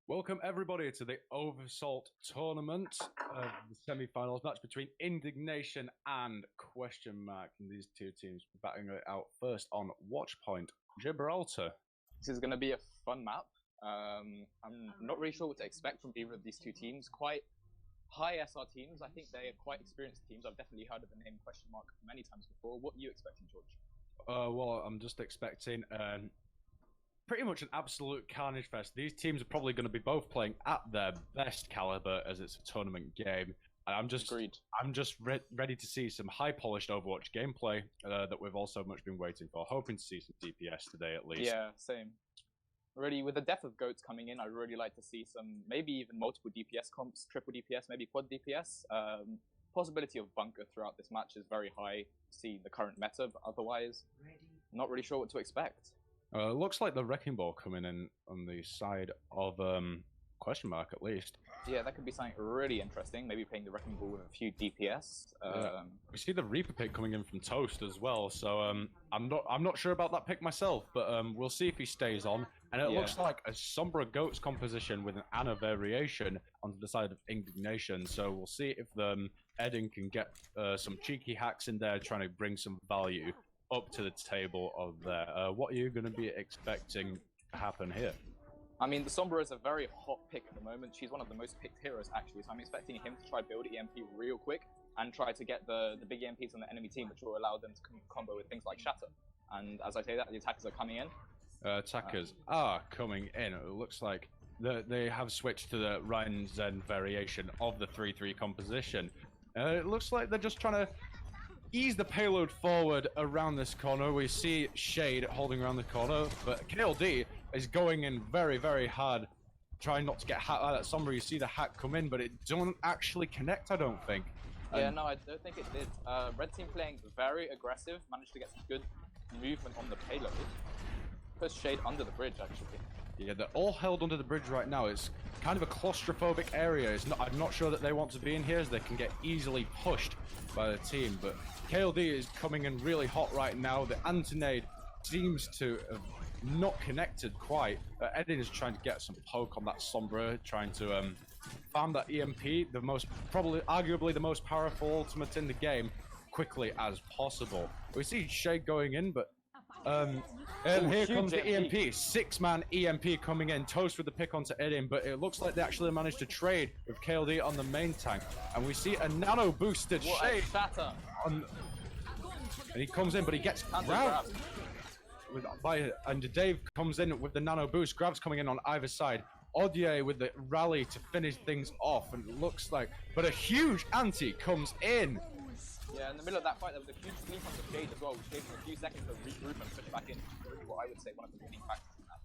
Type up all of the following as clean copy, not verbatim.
Welcome everybody to the Oversalt tournament, the semi-finals match between Indignation and Questionmark. And these two teams battling it out first on Watchpoint, Gibraltar. This is going to be a fun map. I'm not really sure what to expect from either of these two teams. Quite high SR teams. I think they are quite experienced teams. I've definitely heard of the name Questionmark many times before. What are you expecting, George? Well, I'm just expecting pretty much an absolute carnage fest. These teams are probably going to be both playing at their best caliber as it's a tournament game. And I'm just ready to see some high polished Overwatch gameplay that we've all so much been waiting for. Hoping to see some DPS today at least. Yeah, same. Really, with the death of goats coming in, I'd really like to see some, maybe even multiple DPS comps, triple DPS, maybe quad DPS. Possibility of bunker throughout this match is very high. See the current meta, but otherwise, not really sure what to expect. Looks like the Wrecking Ball coming in on the side of Questionmark at least. Yeah, that could be something really interesting. Maybe playing the Wrecking Ball with a few DPS. We see the Reaper pick coming in from Toast as well, so I'm not sure about that pick myself, but we'll see if he stays on. And it looks like a Sombra Goats composition with an Ana variation onto the side of Indignation. So we'll see if Eden can get some cheeky hacks in there, trying to bring some value up to the table of there. What are you going to be expecting to happen here? I mean, the Sombra is a very hot pick at the moment. She's one of the most picked heroes, actually, so I'm expecting him to try build EMP real quick and try to get the big EMPs on the enemy team, which will allow them to combo with things like Shatter. And as I say that, the attackers are coming in. Attackers are coming in. It looks like they have switched to the Ryan Zen variation of the 3-3 composition. It looks like they're just trying to ease the payload forward around this corner. We see Shade holding around the corner, but KLD is going in very, very hard, trying not to get hacked like that. Sombra, you see the hack come in, but it don't actually connect, I don't think. Yeah, no, I don't think it did. Red team playing very aggressive, managed to get some good movement on the payload. Push Shade under the bridge, actually. Yeah, they're all held under the bridge right now. It's kind of a claustrophobic area. I'm not sure that they want to be in here, as they can get easily pushed by the team. But KLD is coming in really hot right now. The anti-nade seems to have not connected quite. Eden is trying to get some poke on that Sombra, trying to farm that EMP, arguably the most powerful ultimate in the game, quickly as possible. We see Shade going in, but and here comes the EMP. 6-man EMP coming in. Toast with the pick onto Eden, but it looks like they actually managed to trade with KLD on the main tank. And we see a nano boosted Shade. And he comes in, but he gets grabbed. And Dave comes in with the nano boost. Grabs coming in on either side. Odier with the rally to finish things off. And it looks like, but a huge anti comes in. Yeah, in the middle of that fight, there was a huge sleep on the Shade as well, which gave him a few seconds to regroup and push back in. Really what I would say one of the winning factors in that.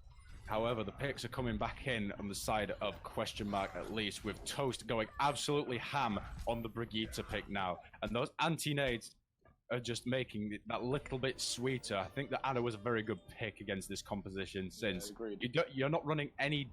However, the picks are coming back in on the side of Questionmark at least, with Toast going absolutely ham on the Brigitte pick now. And those anti-nades are just making it that little bit sweeter. I think that Ana was a very good pick against this composition, since you're not running any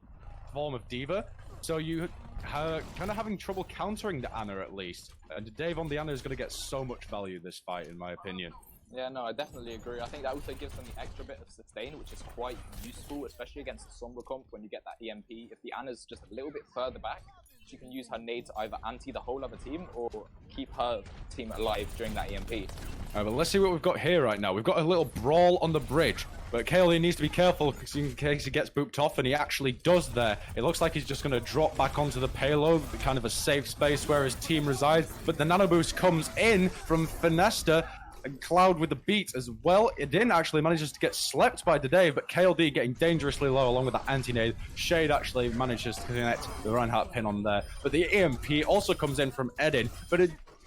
form of Diva, so you are kind of having trouble countering the Ana at least. And Dave on the Ana is going to get so much value this fight, in my opinion. Yeah, no, I definitely agree. I think that also gives them the extra bit of sustain, which is quite useful, especially against the Sombra comp when you get that EMP. If the Ana's just a little bit further back, she can use her nade to either anti the whole other team or keep her team alive during that EMP. Alright, but let's see what we've got here right now. We've got a little brawl on the bridge, but KLD needs to be careful in case he gets booped off, and he actually does there. It looks like he's just going to drop back onto the payload, kind of a safe space where his team resides, but the nano boost comes in from Finesta, and Cloud with the beat as well. It didn't actually manages to get slept by Dave, but KLD getting dangerously low along with that anti-nade. Shade actually manages to connect the Reinhardt pin on there, but the EMP also comes in from Eden,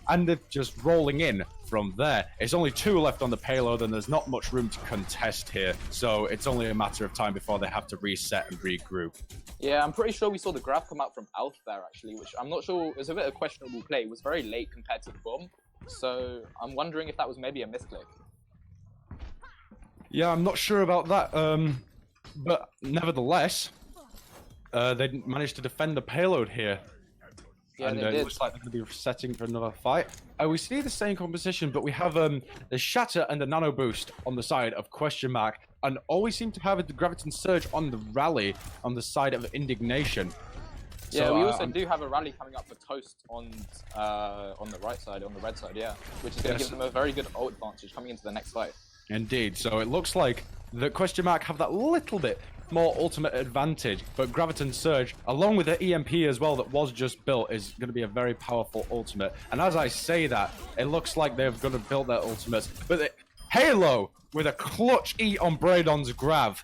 and they're just rolling in from there. It's only 2 left on the payload, and there's not much room to contest here, so it's only a matter of time before they have to reset and regroup. Yeah, I'm pretty sure we saw the grab come out from Alf there, actually, which I'm not sure, it was a bit of a questionable play. It was very late compared to the bomb, so I'm wondering if that was maybe a misclick. Yeah, I'm not sure about that, but nevertheless, they managed to defend the payload here. Yeah, and it looks like they're going to be setting for another fight. We see the same composition, but we have the Shatter and the Nano Boost on the side of Questionmark. and always seem to have a Graviton Surge on the rally on the side of Indignation. Yeah, So, we also do have a rally coming up for Toast on the right side, on the red side, yeah, which is going to give them a very good ult advantage coming into the next fight. Indeed. So it looks like the Questionmark have that little bit more ultimate advantage, but Graviton Surge, along with the EMP as well that was just built, is going to be a very powerful ultimate. And as I say that, it looks like they're going to build their ultimates. But Halo with a clutch E on Braydon's Grav.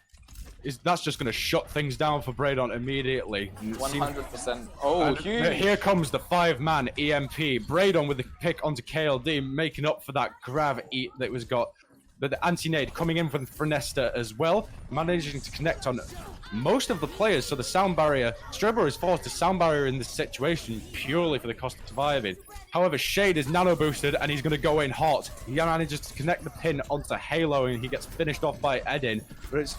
That's just going to shut things down for Braydon immediately. 100%. Oh, huge. Here comes the 5-man EMP. Braydon with the pick onto KLD, making up for that Grav eat that was got. But the anti-nade coming in from Frenesta as well, managing to connect on most of the players. So the sound barrier, Strebor is forced to sound barrier in this situation purely for the cost of surviving. However, Shade is nano boosted and he's going to go in hot. He manages to connect the pin onto Halo and he gets finished off by Edin. But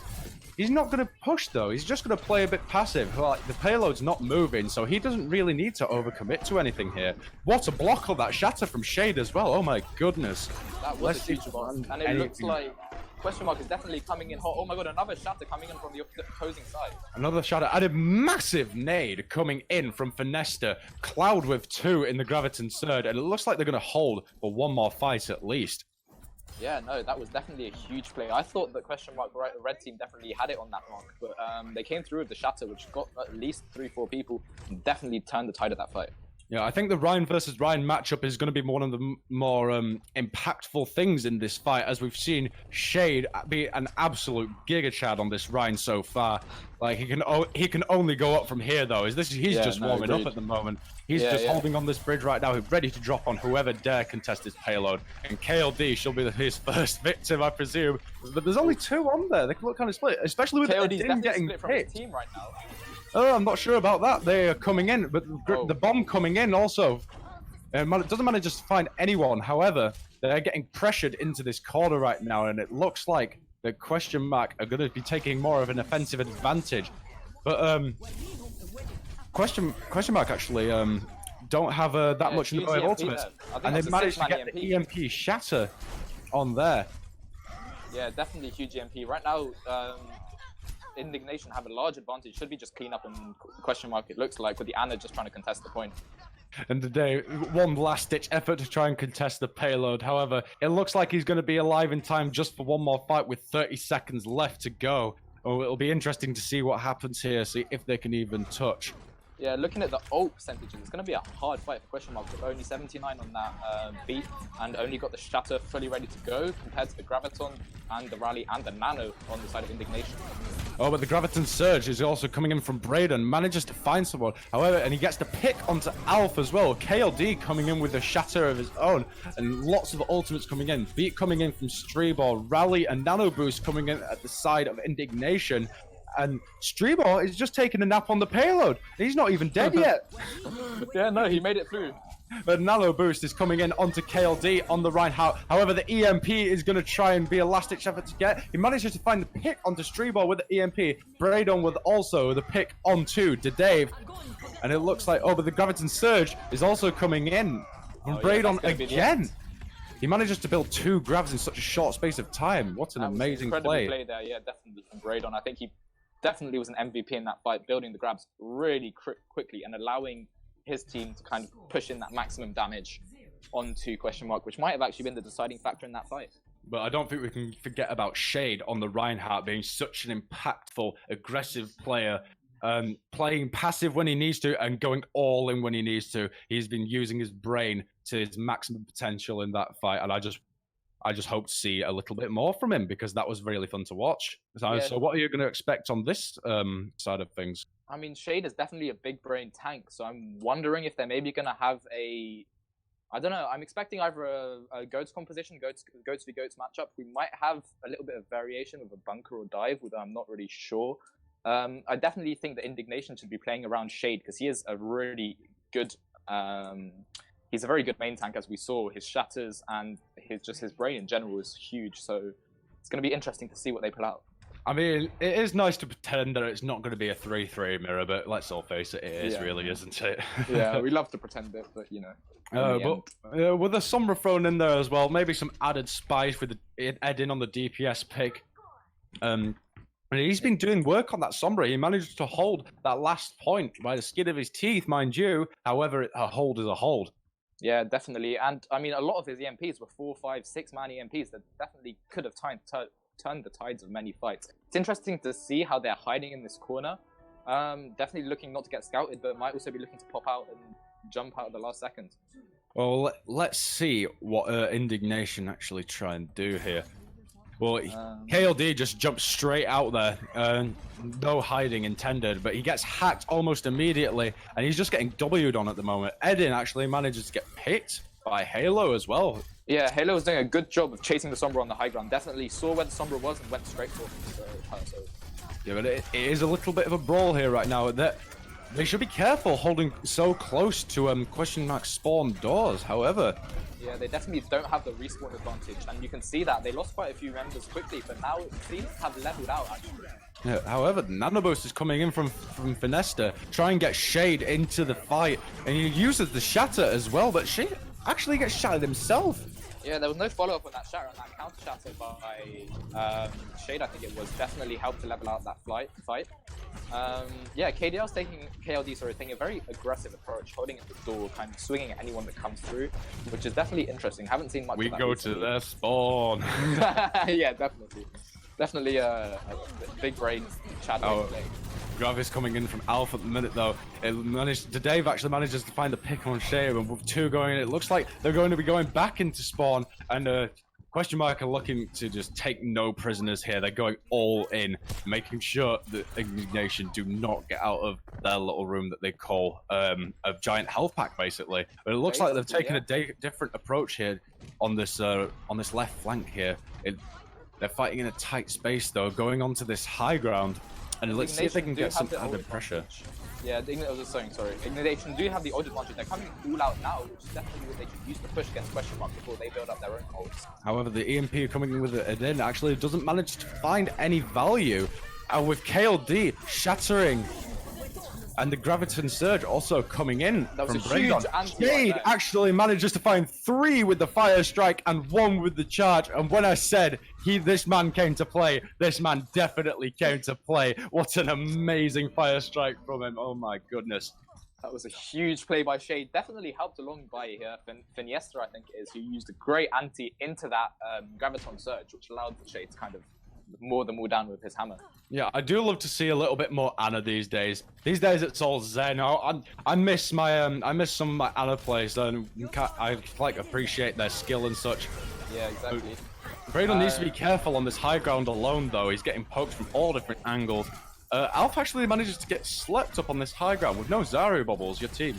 he's not going to push though. He's just going to play a bit passive. Like, the payload's not moving, so he doesn't really need to overcommit to anything here. What a block of that shatter from Shade as well. Oh my goodness. That was a huge one. And it looks like Questionmark is definitely coming in hot. Oh my god, another shatter coming in from the opposing side. Another shatter and a massive nade coming in from Fenesta. Cloud with 2 in the Graviton Surge, and it looks like they're going to hold for one more fight at least. Yeah, no, that was definitely a huge play. I thought that Questionmark red team definitely had it on that mark, but they came through with the shatter, which got at least 3-4 people, and definitely turned the tide of that fight. Yeah, I think the Ryan versus Ryan matchup is going to be one of the more impactful things in this fight, as we've seen Shade be an absolute giga chad on this Ryan so far. Like he can only go up from here though. He's just warming up at the moment. He's just holding on this bridge right now, ready to drop on whoever dare contest his payload. And KLD shall be his first victim, I presume. But there's only 2 on there. They can look kind of split, especially with KLD's Edin getting split from his team right now. Oh, I'm not sure about that. They are coming in, but the bomb coming in also. It doesn't manage to find anyone. However, they're getting pressured into this corner right now, and it looks like the Questionmark are going to be taking more of an offensive advantage. But Questionmark actually don't have that much in the way of ultimates, and they managed to get the EMP shatter on there. Yeah, definitely huge EMP. Right now, Indignation have a large advantage. Should be just clean up and Questionmark, it looks like, with the Anna just trying to contest the point. And today, one last-ditch effort to try and contest the payload. However, it looks like he's going to be alive in time just for one more fight with 30 seconds left to go. Oh, it'll be interesting to see what happens here, see if they can even touch. Yeah, looking at the ult percentages, it's going to be a hard fight for Questionmark with only 79 on that beat and only got the shatter fully ready to go compared to the Graviton and the Rally and the Nano on the side of Indignation. Oh, but the Graviton Surge is also coming in from Braydon, manages to find someone. However, and he gets the pick onto Alf as well. KLD coming in with a shatter of his own, and lots of ultimates coming in. Beat coming in from Strebor, Rally and Nano Boost coming in at the side of Indignation. And Strebor is just taking a nap on the payload. He's not even dead yet. Yeah, no, he made it through. But Nano Boost is coming in onto KLD on the right. However, the EMP is going to try and be a last-ditch effort to get. He manages to find the pick onto Strebor with the EMP. Braydon with also the pick onto Dave. And it looks like, but the Graviton Surge is also coming in from Braydon again. He manages to build 2 Gravs in such a short space of time. What an amazing play. Incredible play there, yeah, definitely from Braydon. I think he definitely was an MVP in that fight, building the grabs really quickly and allowing his team to kind of push in that maximum damage onto Questionmark, which might have actually been the deciding factor in that fight. But I don't think we can forget about Shade on the Reinhardt being such an impactful, aggressive player, playing passive when he needs to and going all in when he needs to. He's been using his brain to his maximum potential in that fight, and I just hope to see a little bit more from him because that was really fun to watch. So what are you going to expect on this side of things? I mean, Shade is definitely a big brain tank, so I'm wondering if they're maybe going to have I don't know, I'm expecting either a Goats composition, Goats v Goats matchup. We might have a little bit of variation with a bunker or dive, although I'm not really sure. I definitely think that Indignation should be playing around Shade because he is a really good... he's a very good main tank, as we saw. His shatters and his brain in general is huge, so it's going to be interesting to see what they pull out. I mean, it is nice to pretend that it's not going to be a 3-3 mirror, but let's all face it, it is really, isn't it? Yeah, we love to pretend it, but you know. With the Sombra thrown in there as well, maybe some added spice with Edin on the DPS pick. And he's been doing work on that Sombra. He managed to hold that last point by the skin of his teeth, mind you. However, a hold is a hold. Yeah, definitely. And I mean, a lot of his EMPs were 4, 5, 6-man EMPs that definitely could have turned the tides of many fights. It's interesting to see how they're hiding in this corner. Definitely looking not to get scouted, but might also be looking to pop out and jump out at the last second. Well, let's see what Indignation actually try and do here. Well, KLD just jumps straight out there. No hiding intended, but he gets hacked almost immediately, and he's just getting W'd on at the moment. Edin actually manages to get picked by Halo as well. Yeah, Halo was doing a good job of chasing the Sombra on the high ground. Definitely saw where the Sombra was and went straight for her. So. Yeah, but it is a little bit of a brawl here right now. They should be careful holding so close to Questionmark spawn doors, however. Yeah, they definitely don't have the respawn advantage, and you can see that they lost quite a few members quickly, but now it seems to have leveled out actually. Yeah, however, Nanoboost is coming in from Finesta, try and get Shade into the fight, and he uses the Shatter as well, but Shade actually gets shattered himself. Yeah, there was no follow-up on that shatter, and that counter shatter by Shade, I think it was, definitely helped to level out that fight. Yeah, taking a very aggressive approach, holding at the door, kind of swinging at anyone that comes through, which is definitely interesting. Haven't seen much of that recently. To their spawn. Yeah, definitely. Definitely a big brain shadow play. Grav is coming in from Alpha at the minute though. Dave actually manages to find the pick on Shade, and with 2 going in, it looks like they're going to be going back into spawn, and Questionmark are looking to just take no prisoners here. They're going all in, making sure that Indignation do not get out of their little room that they call a giant health pack, basically. But it looks like they've taken a different approach here on this left flank here. They're fighting in a tight space though, going onto this high ground, and let's see if they can get some added pressure. Yeah, Indignation do have the odd advantage. They're coming all out now, which is definitely what they should use to push against Questionmark before they build up their own holds. However, the EMP coming in with it in actually doesn't manage to find any value, and with KLD shattering, and the Graviton Surge also coming in from Braydon. Shade actually manages to find 3 with the Fire Strike and 1 with the Charge. And when I said this man came to play, this man definitely came to play. What an amazing Fire Strike from him. Oh my goodness. That was a huge play by Shade. Definitely helped along by Finesta, I think it is, who used a great anti into that Graviton Surge, which allowed the Shade to kind of moor them all down with his hammer. Yeah, I do love to see a little bit more Ana these days. These days it's all Zen. I miss my I miss some of my Ana plays, and I like appreciate their skill and such. Yeah, exactly. Braydon needs to be careful on this high ground alone though. He's getting poked from all different angles. Alf actually manages to get slept up on this high ground with no Zaru bubbles. Your team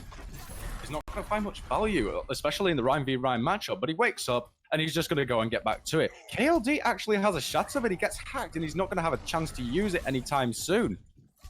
is not going to find much value, especially in the Rhyme v Rhyme matchup, but he wakes up and he's just going to go and get back to it. KLD actually has a shatter, but he gets hacked, and he's not going to have a chance to use it anytime soon.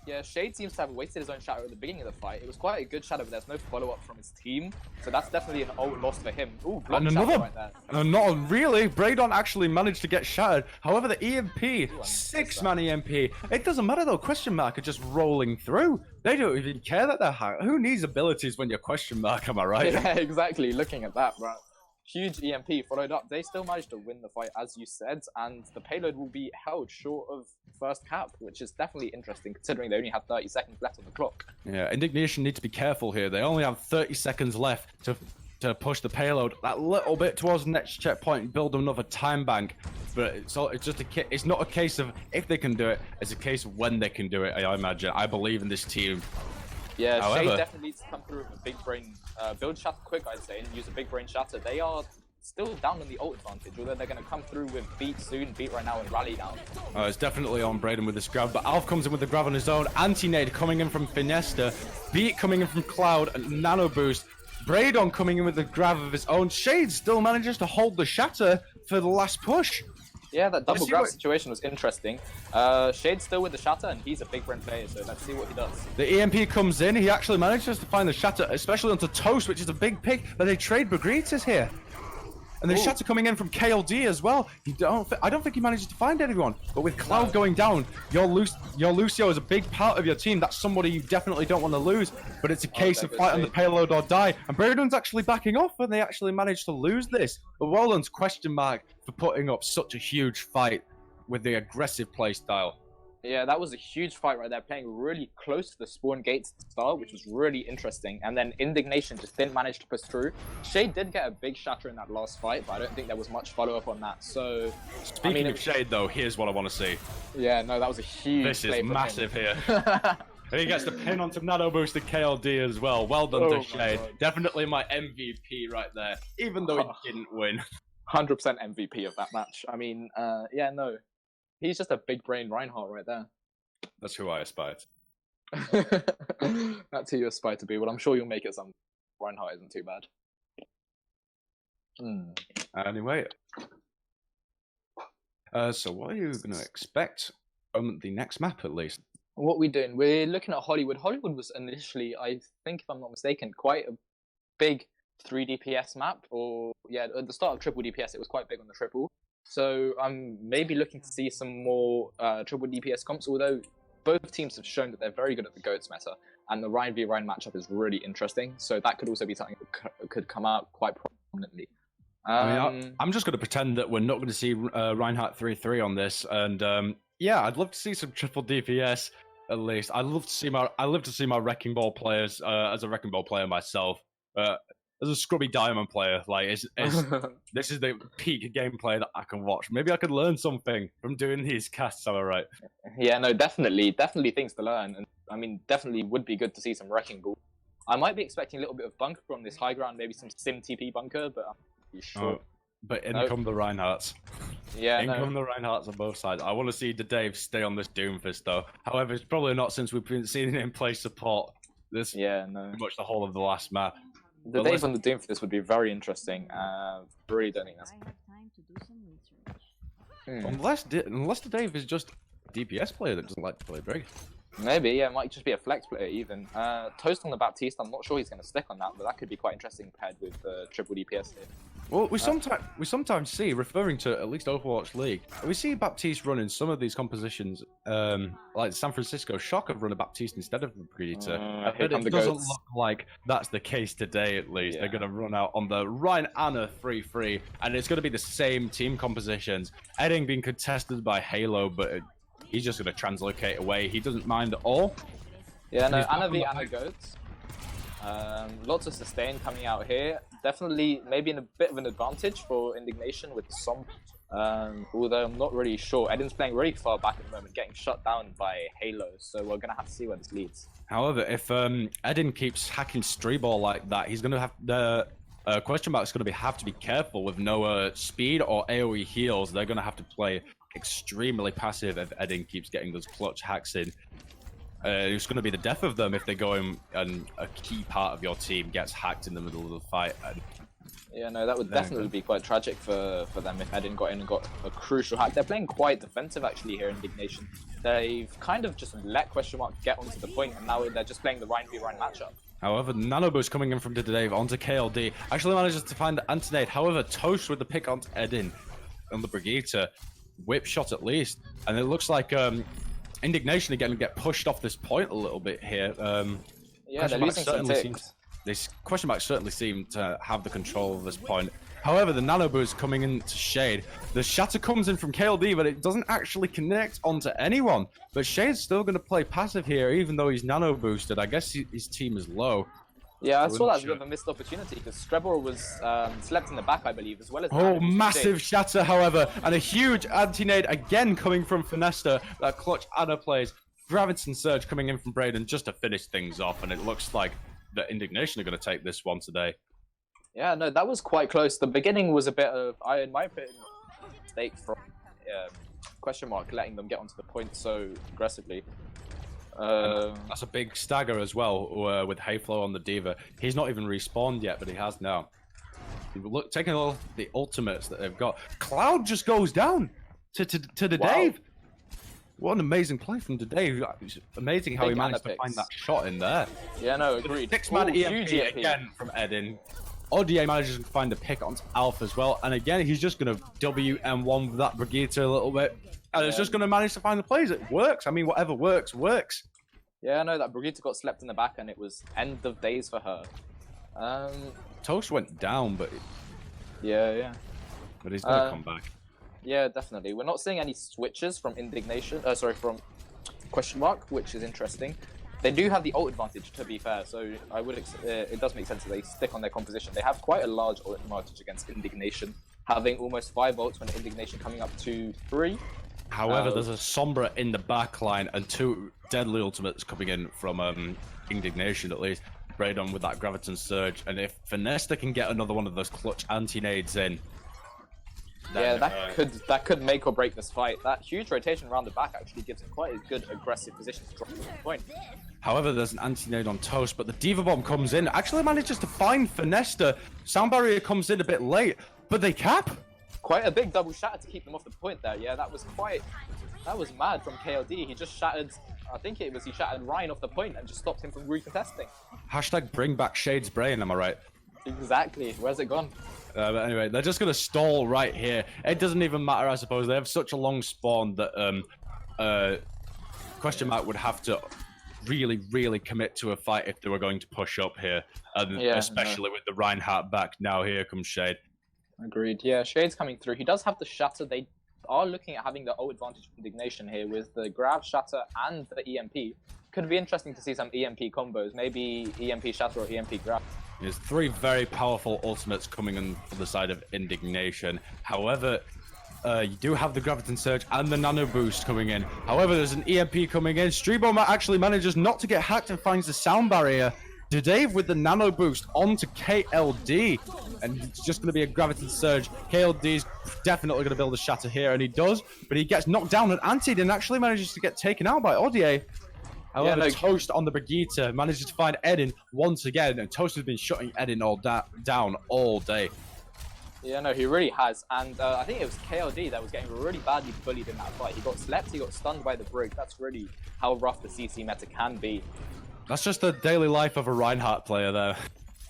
Yeah, Shade seems to have wasted his own shatter at the beginning of the fight. It was quite a good shatter, but there's no follow-up from his team, so that's definitely an old loss for him. Ooh, block shatter right there. Not really. Braydon actually managed to get shattered. However, the EMP, 6-man EMP, it doesn't matter though. Questionmark are just rolling through. They don't even care that they're hacked. Who needs abilities when you're Questionmark, am I right? Yeah, exactly. Looking at that, bro. Huge EMP followed up. They still managed to win the fight, as you said, and the payload will be held short of first cap, which is definitely interesting considering they only have 30 seconds left on the clock. Yeah, Indignation need to be careful here. They only have 30 seconds left to push the payload that little bit towards the next checkpoint and build another time bank. But it's just it's not a case of if they can do it, it's a case of when they can do it. I imagine. I believe in this team. Yeah, Shade definitely needs to come through with a big brain build shatter quick, I'd say, and use a big brain shatter. They are still down on the ult advantage, although they're going to come through with beat soon, beat right now, and rally now. It's definitely on Braydon with this grab, but Alf comes in with the grab on his own. Anti-nade coming in from Finesta, beat coming in from Cloud, and Nano Boost. Braydon coming in with the grab of his own. Shade still manages to hold the shatter for the last push. Yeah, that double grab situation was interesting. Shade's still with the shatter, and he's a big brain player, so let's see what he does. The EMP comes in. He actually manages to find the shatter, especially onto Toast, which is a big pick, but they trade Bagritas here. And the shatter coming in from KLD as well. I don't think he manages to find anyone. But with Cloud going down, your Lucio is a big part of your team. That's somebody you definitely don't want to lose. But it's a case of fight on the payload or die. And Braydon's actually backing off, and they actually managed to lose this. But well done to Questionmark for putting up such a huge fight. with the aggressive play style. Yeah, that was a huge fight right there, playing really close to the spawn gates to start, which was really interesting. And then Indignation just didn't manage to push through. Shade did get a big shatter in that last fight, but I don't think there was much follow-up on that. So, Speaking of Shade, though, here's what I want to see. Yeah, no, that was a huge This is massive here. him. And he gets the pin on some nano boosted KLD as well. Well done to Shade. God. Definitely my MVP right there, even though he didn't win. 100% MVP of that match. I mean, yeah, no. He's just a big brain Reinhardt right there. That's who I aspire to. That's who you aspire to be. Well, I'm sure you'll make it some. Reinhardt isn't too bad. Anyway. So what are you going to expect from the next map, at least? What are we doing? We're looking at Hollywood. Hollywood was initially, I think if I'm not mistaken, quite a big 3 DPS map. Or, yeah, at the start of triple DPS, it was quite big on the triple. So I'm maybe looking to see some more triple DPS comps, although both teams have shown that they're very good at the GOATS meta, and the Ryan v Ryan matchup is really interesting, so that could also be something that could come out quite prominently. I'm just going to pretend that we're not going to see Reinhardt 3-3 on this, and yeah, I'd love to see some triple DPS at least. I'd love to see my Wrecking Ball players as a Wrecking Ball player myself. As a scrubby diamond player, like this is the peak gameplay that I can watch. Maybe I could learn something from doing these casts. Am I right? Yeah, no, definitely things to learn, and I mean, definitely would be good to see some Wrecking Ball. I might be expecting a little bit of bunker from this high ground, maybe some sim TP bunker, but I'm not really sure. But in come the Reinhardts. Yeah, come the Reinhardts on both sides. I want to see the Dave stay on this Doomfist though. However, it's probably not since we've been seeing him play support. This pretty much the whole of the last map. The Dave on the Doom for this would be very interesting. Really don't think that's. Unless the Dave is just a DPS player that doesn't like to play Brig. Maybe, yeah, it might just be a flex player even. Toast on the Baptiste, I'm not sure he's going to stick on that, but that could be quite interesting paired with triple DPS here. Well, we sometimes see, referring to at least Overwatch League, we see Baptiste run in some of these compositions, like San Francisco Shock have run a Baptiste instead of a Predator. But it doesn't look like that's the case today, at least. Yeah. They're going to run out on the Ryan Anna 3-3, and it's going to be the same team compositions. Edding being contested by Halo, but he's just going to translocate away. He doesn't mind at all. Yeah, no, Anna v Anna goats. Lots of sustain coming out here. Definitely, maybe in a bit of an advantage for Indignation with some. Although I'm not really sure. Eden's playing really far back at the moment, getting shut down by Halo. So we're gonna have to see where this leads. However, if Eden keeps hacking Streeball like that, he's gonna have the Questionmark is gonna have to be careful with no speed or AOE heals. They're gonna have to play extremely passive if Eden keeps getting those clutch hacks in. It's going to be the death of them if they go in and a key part of your team gets hacked in the middle of the fight. Yeah, no, that would definitely be quite tragic for them if Eden got in and got a crucial hack. They're playing quite defensive actually here in Indignation. They've kind of just let Questionmark get onto the point, and now they're just playing the Ryan v Ryan matchup. However, Nano Boost coming in from Dave onto KLD actually manages to find Antonade. However, Toast with the pick onto Eden on the Brigitte. Whip shot at least, and it looks like Indignation again get pushed off this point a little bit here. Yeah, they're losing some ticks. This Questionmark certainly seem to have the control of this point. However, the Nano Boost coming into Shade. The Shatter comes in from KLD, but it doesn't actually connect onto anyone. But Shade's still going to play passive here, even though he's Nano Boosted. I guess his team is low. Yeah, I saw that as a bit of a missed opportunity because Strebor was slept in the back, I believe, as well as. Oh, massive shatter, however, and a huge anti-nade again coming from Finesta. That clutch Anna plays. Graviton Surge coming in from Braden just to finish things off, and it looks like the Indignation are going to take this one today. Yeah, no, that was quite close. The beginning was a bit of, in my opinion, mistake from Questionmark letting them get onto the point so aggressively. That's a big stagger as well with Hayflow on the Diva. He's not even respawned yet, but he has now. Look, taking all the ultimates that they've got. Cloud just goes down to the Dave. What an amazing play from the Dave. It's amazing how he managed to find that shot in there. Yeah, no, agreed. 6-man EMP again from Eden. ODA manages to find a pick onto Alpha as well. And again, he's just going to WM1 with that Brigitte a little bit. And it's just going to manage to find the plays. It works. I mean, whatever works, works. Yeah, no, that Brigitte got slept in the back and it was end of days for her. Toast went down, but... Yeah. But he's going to come back. Yeah, definitely. We're not seeing any switches from Indignation. From Questionmark, which is interesting. They do have the ult advantage, to be fair, so I would it does make sense that they stick on their composition. They have quite a large ult advantage against Indignation, having almost 5 ults when Indignation coming up to 3. However, there's a Sombra in the back line and 2 deadly ultimates coming in from Indignation, at least. Braydon with that Graviton Surge, and if Finesta can get another one of those clutch anti-nades in... Yeah, that could make or break this fight. That huge rotation around the back actually gives him quite a good aggressive position to drop the point. However, there's an anti-nade on Toast, but the Diva Bomb comes in, actually manages to find Finesta. Sound Barrier comes in a bit late, but they cap. Quite a big double shatter to keep them off the point there. Yeah, that was mad from KLD. He just shattered, he shattered Ryan off the point and just stopped him from recontesting. Hashtag bring back Shade's brain, am I right? Exactly. Where's it gone? But anyway, they're just going to stall right here. It doesn't even matter, I suppose. They have such a long spawn that Questionmark would have to really commit to a fight if they were going to push up here. And especially with the Reinhardt back. Now here comes Shade. Agreed. Yeah, Shade's coming through. He does have the shatter. They are looking at having the ult advantage of Indignation here with the grab, shatter, and the EMP. Could be interesting to see some EMP combos. Maybe EMP shatter or EMP grab. There's 3 very powerful ultimates coming in from the side of Indignation. However, you do have the Graviton Surge and the Nano Boost coming in. However, there's an EMP coming in. Streebomber actually manages not to get hacked and finds the Sound Barrier. Dave with the Nano Boost onto KLD. And it's just going to be a Graviton Surge. KLD's definitely going to build a shatter here, and he does. But he gets knocked down and antied and actually manages to get taken out by Odier. However, Toast on the Brigitte manages to find Eden once again, and Toast has been shutting Eden down all day. Yeah, no, he really has. And I think it was KLD that was getting really badly bullied in that fight. He got slept, he got stunned by the Brig. That's really how rough the CC meta can be. That's just the daily life of a Reinhardt player there.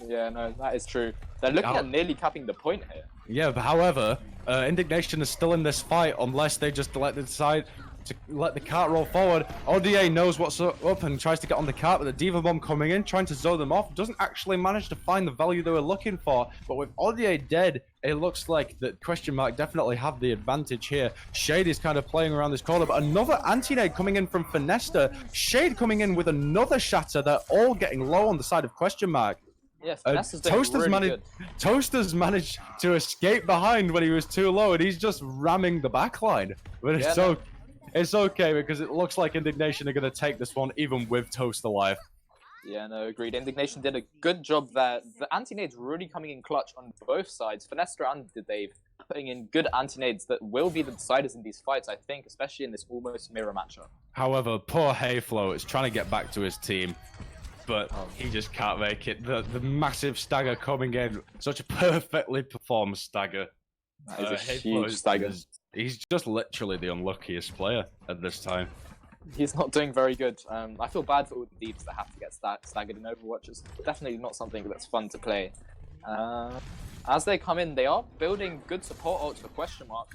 Yeah, no, that is true. They're looking at nearly capping the point here. Yeah, but however, Indignation is still in this fight unless they just decide to let the cart roll forward. ODA knows what's up and tries to get on the cart, but the Diva Bomb coming in, trying to zone them off, doesn't actually manage to find the value they were looking for. But with ODA dead, it looks like that Questionmark definitely have the advantage here. Shade is kind of playing around this corner, but another anti-nade coming in from Finesta. Shade coming in with another shatter. They're all getting low on the side of Questionmark. Yes, Toaster's managed to escape behind when he was too low, and he's just ramming the backline. But it's okay because it looks like Indignation are going to take this one, even with Toast alive. Yeah, no, agreed. Indignation did a good job there. The anti-nades really coming in clutch on both sides. Finestra and Dave putting in good anti-nades that will be the deciders in these fights, I think, especially in this almost mirror matchup. However, poor Hayflow is trying to get back to his team, but he just can't make it. The massive stagger coming in, such a perfectly performed stagger. That is a huge stagger. He's just literally the unluckiest player at this time. He's not doing very good. I feel bad for all the deeps that have to get staggered in Overwatch. It's definitely not something that's fun to play. As they come in, they are building good support ults for Questionmark,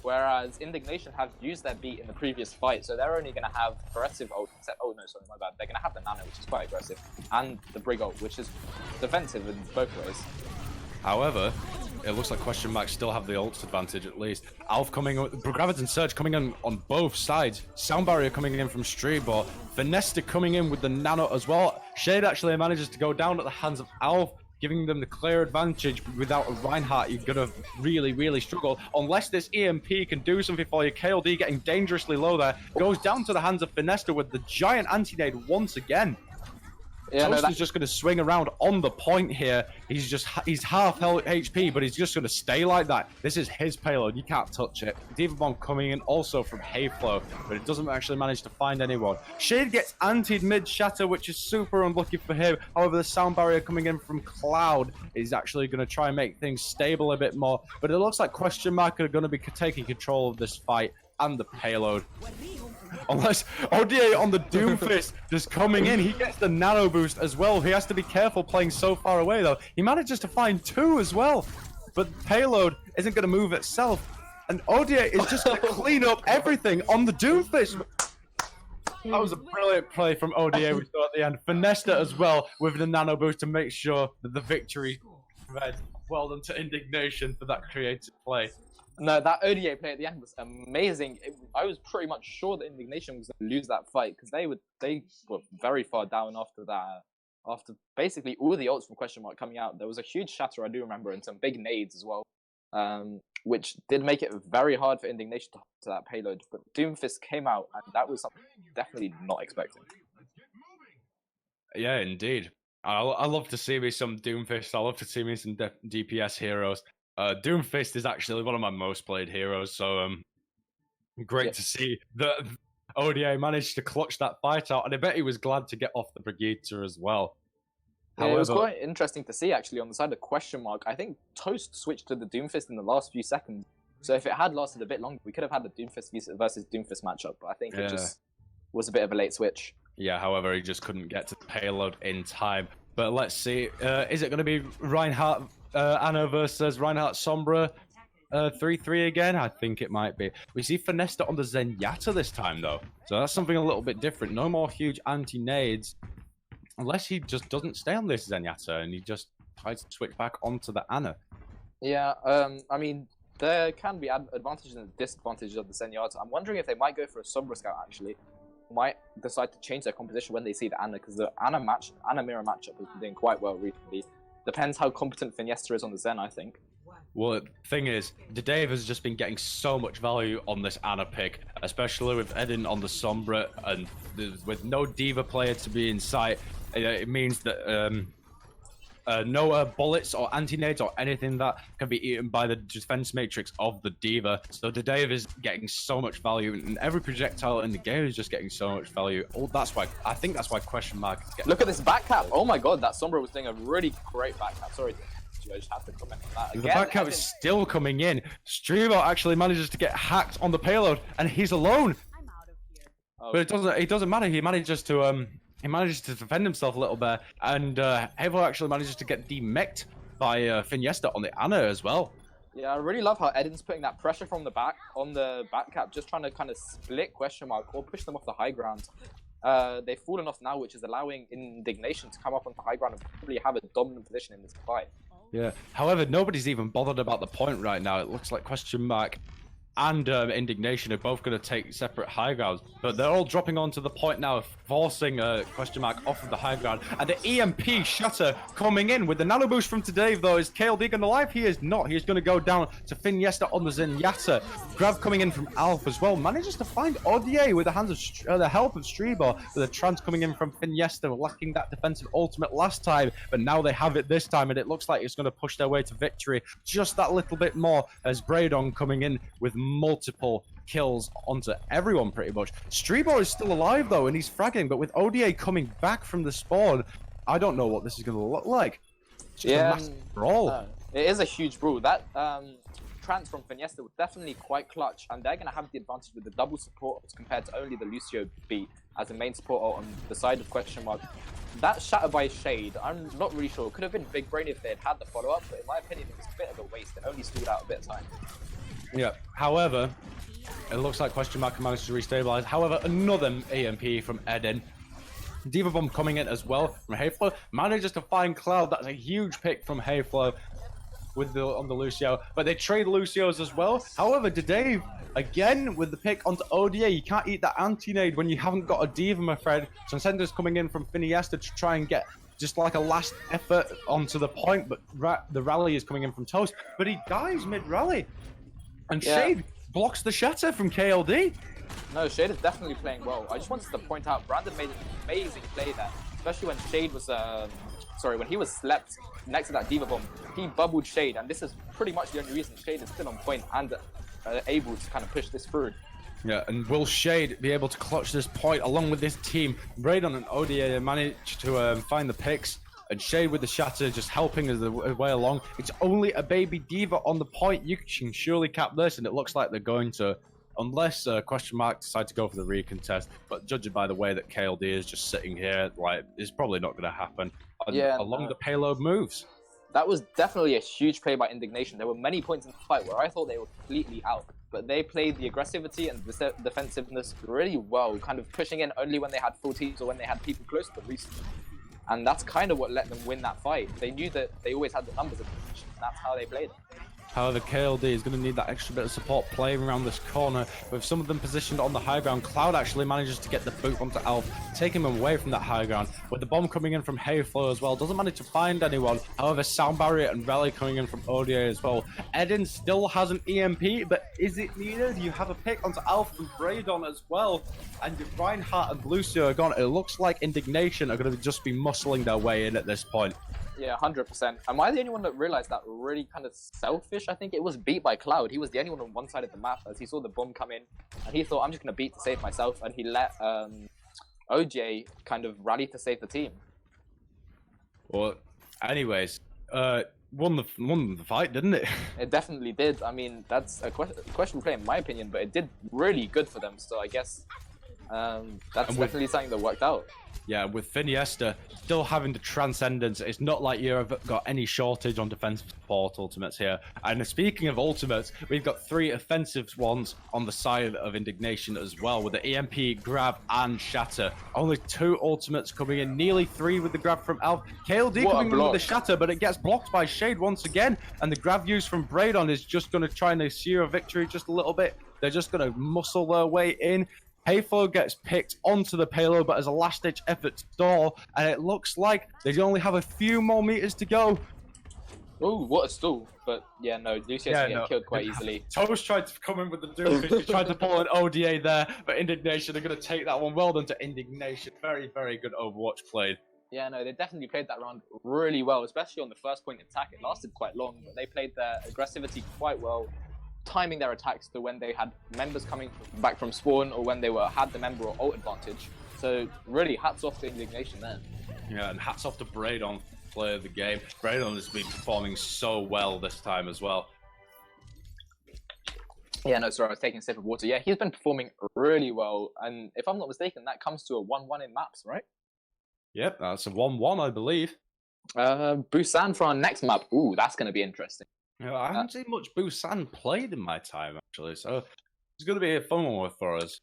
whereas Indignation have used their beat in the previous fight, so they're only going to have aggressive ult, except, oh no, sorry, my bad. They're going to have the Nano, which is quite aggressive, and the Brig ult, which is defensive in both ways. However, it looks like Questionmark still have the ult advantage at least. Alf coming, Graviton Surge coming in on both sides. Sound Barrier coming in from Streebor. Finesta coming in with the Nano as well. Shade actually manages to go down at the hands of Alf, giving them the clear advantage. Without a Reinhardt, you're going to really struggle. Unless this EMP can do something for you. KLD getting dangerously low there. Goes down to the hands of Finesta with the giant anti-nade once again. Yeah, Toaster's just going to swing around on the point here. He's half HP, but he's just going to stay like that. This is his payload. You can't touch it. Diva Bomb coming in also from Hayflow, but it doesn't actually manage to find anyone. Shade gets antied mid-shatter, which is super unlucky for him. However, the Sound Barrier coming in from Cloud is actually going to try and make things stable a bit more. But it looks like Questionmark are going to be taking control of this fight and the payload. Unless ODA on the Doomfist just coming in, he gets the Nano Boost as well. He has to be careful playing so far away though. He manages to find 2 as well, but payload isn't going to move itself, and ODA is just going to clean up everything on the Doomfist. That was a brilliant play from ODA we saw at the end. Finesta as well with the Nano Boost to make sure that the victory read. Well done to Indignation for that creative play. No, that ODA play at the end was amazing. I was pretty much sure that Indignation was going to lose that fight because they were very far down after that. After basically all the ults from Questionmark coming out, there was a huge shatter, I do remember, and some big nades as well, which did make it very hard for Indignation to that payload. But Doomfist came out, and that was something definitely not expecting. Yeah, indeed. I love to see me some Doomfist. I love to see me some DPS heroes. Doomfist is actually one of my most played heroes, so great to see that ODA managed to clutch that fight out, and I bet he was glad to get off the Brigitte as well. However, it was quite interesting to see, actually, on the side of Questionmark. I think Toast switched to the Doomfist in the last few seconds, so if it had lasted a bit longer, we could have had the Doomfist versus Doomfist matchup, but I think it just was a bit of a late switch. Yeah, however, he just couldn't get to the payload in time. But let's see, is it going to be Reinhardt Anna versus Reinhardt Sombra 3-3 again? I think it might be. We see Finesta on the Zenyatta this time, though. So that's something a little bit different. No more huge anti-nades. Unless he just doesn't stay on this Zenyatta and he just tries to switch back onto the Anna. Yeah, I mean, there can be advantages and disadvantages of the Zenyatta. I'm wondering if they might go for a Sombra Scout, actually. Might decide to change their composition when they see the Anna, because the Anna mirror matchup has been doing quite well recently. Depends how competent Finesta is on the Zen, I think. Well, the thing is, Dave has just been getting so much value on this Anna pick, especially with Eden on the Sombra, and with no Diva player to be in sight. It means that no bullets or anti-nades or anything that can be eaten by the defense matrix of the Diva. So Dave is getting so much value, and every projectile in the game is just getting so much value. Oh, I think that's why Questionmark is getting... Look at this back cap. Oh my god, that Sombra was doing a really great back cap. Sorry, I just have to comment on that. Again, the back cap is still coming in. Streamer actually manages to get hacked on the payload, and he's alone. I'm out of here. But it doesn't matter. He manages to defend himself a little bit, and Havo actually manages to get demech'd by Finesta on the Anna as well. Yeah, I really love how Eden's putting that pressure from the back on the back cap, just trying to kind of split Questionmark or push them off the high ground. They've fallen off now, which is allowing Indignation to come up onto high ground and probably have a dominant position in this fight. Yeah. However, nobody's even bothered about the point right now. It looks like Questionmark and Indignation are both going to take separate high grounds, but they're all dropping onto the point now, forcing Questionmark off of the high ground. And the EMP shatter coming in with the nano boost from today, though. Is KLD going to live? He is not. He's going to go down to Finesta on the Zenyatta. Grab coming in from Alf as well. Manages to find Odier with the hands of the help of Streber, with a trance coming in from Finesta, lacking that defensive ultimate last time, but now they have it this time, and it looks like it's going to push their way to victory just that little bit more, as Braydon coming in with multiple kills onto everyone pretty much. Streber is still alive though, and he's fragging, but with ODA coming back from the spawn, I don't know what this is going to look like. It's just a massive brawl. It is a huge brawl. That trance from Finesta was definitely quite clutch, and they're going to have the advantage with the double support compared to only the Lucio beat as a main support on the side of Questionmark. That shatter by Shade, I'm not really sure. It could have been big brain if they had the follow-up, but in my opinion, it was a bit of a waste. It only stalled out a bit of time. Yeah, however, it looks like Questionmark managed to restabilize. However, another EMP from Eden. Diva Bomb coming in as well from Hayflow. Manages to find Cloud. That's a huge pick from Hayflow on the Lucio. But they trade Lucios as well. However, Dave, again, with the pick onto ODA, you can't eat that anti-nade when you haven't got a Diva, my friend. Transcender's coming in from Finesta to try and get just like a last effort onto the point, but the rally is coming in from Toast. But he dies mid-rally. And Shade blocks the shatter from KLD. No, Shade is definitely playing well. I just wanted to point out, Brandon made an amazing play there, especially when Shade was, when he was slept next to that Diva Bomb. He bubbled Shade, and this is pretty much the only reason Shade is still on point and able to kind of push this through. Yeah, and will Shade be able to clutch this point along with this team? Braydon and ODA managed to find the picks, and Shade with the shatter just helping us the way along. It's only a baby Diva on the point. You can surely cap this, and it looks like they're going to, unless Questionmark decide to go for the recontest. But judging by the way that KLD is just sitting here, like, it's probably not going to happen. Along the payload moves. That was definitely a huge play by Indignation. There were many points in the fight where I thought they were completely out, but they played the aggressivity and the defensiveness really well, kind of pushing in only when they had full teams or when they had people close to the reset. And that's kind of what let them win that fight. They knew that they always had the numbers advantage, and that's how they played it. However, KLD is going to need that extra bit of support playing around this corner. With some of them positioned on the high ground, Cloud actually manages to get the boot onto Elf, taking him away from that high ground. With the bomb coming in from Hayflow as well, doesn't manage to find anyone. However, Sound Barrier and Rally coming in from ODA as well. Eden still has an EMP, but is it needed? You have a pick onto Elf and Braydon as well. And Reinhardt and Lucio are gone. It looks like Indignation are going to just be muscling their way in at this point. Yeah, 100%. Am I the only one that realized that really kind of selfish? I think it was beat by Cloud. He was the only one on one side of the map as he saw the bomb come in, and he thought, I'm just going to beat to save myself, and he let OJ kind of rally to save the team. Well, anyways, won the fight, didn't it? It definitely did. I mean, that's a questionable play in my opinion, but it did really good for them, so I guess that's definitely something that worked out. Yeah, with Finiesta still having the transcendence, it's not like you've got any shortage on defensive support ultimates here. And speaking of ultimates, we've got 3 offensive ones on the side of Indignation as well, with the EMP, Grab, and Shatter. Only 2 ultimates coming in, nearly 3 with the Grab from Elf. KLD coming in with the Shatter, but it gets blocked by Shade once again. And the Grab use from Braydon is just going to try and assure a victory just a little bit. They're just going to muscle their way in. Hayflow gets picked onto the payload, but as a last-ditch effort to stall, and it looks like they only have a few more meters to go. Oh, what a stall. But yeah, no, Lucio's getting killed quite easily. Toast tried to come in with the Doomfish. He tried to pull an ODA there, but Indignation are going to take that one. Well done to Indignation. Very, very good Overwatch played. Yeah, no, they definitely played that round really well, especially on the first point attack. It lasted quite long, but they played their aggressivity quite well, timing their attacks to when they had members coming back from spawn or when they had the member or ult advantage. So really, hats off to Indignation there. Yeah, and hats off to Braydon, player of the game. Braydon has been performing so well this time as well. Yeah, no, sorry, I was taking a sip of water. Yeah, he's been performing really well, and if I'm not mistaken, that comes to a 1-1 in maps, right? Yep, that's a 1-1, I believe. Busan for our next map. Ooh, that's going to be interesting. Yeah, I haven't seen much Busan played in my time, actually, so it's going to be a fun one for us.